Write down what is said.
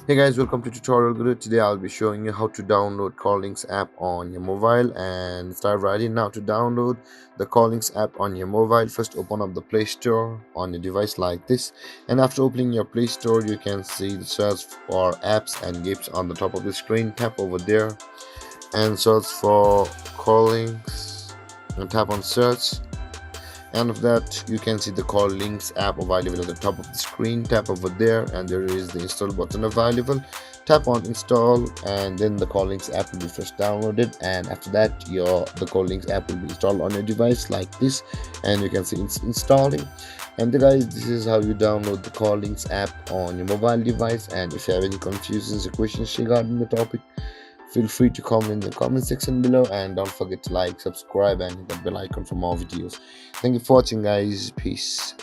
Hey guys, welcome to Tutorial Guru. Today I'll be showing you how to download Corrlinks app on your mobile and start right in now. To download the Corrlinks app on your mobile, first open up the Play Store on your device like this, and after opening your Play Store you can see the search for apps and games on the top of the screen. Tap over there and search for Corrlinks and tap on search, and of that you can see the Corrlinks app available at the top of the screen. Tap over there and there is the install button available. Tap on install and then the Corrlinks app will be first downloaded, and after that the Corrlinks app will be installed on your device like this, and you can see it's installing. And guys, this is how you download the Corrlinks app on your mobile device. And if you have any confusions or questions regarding the topic, feel free to comment in the comment section below, and don't forget to like, subscribe and hit the bell icon for more videos. Thank you for watching guys. Peace.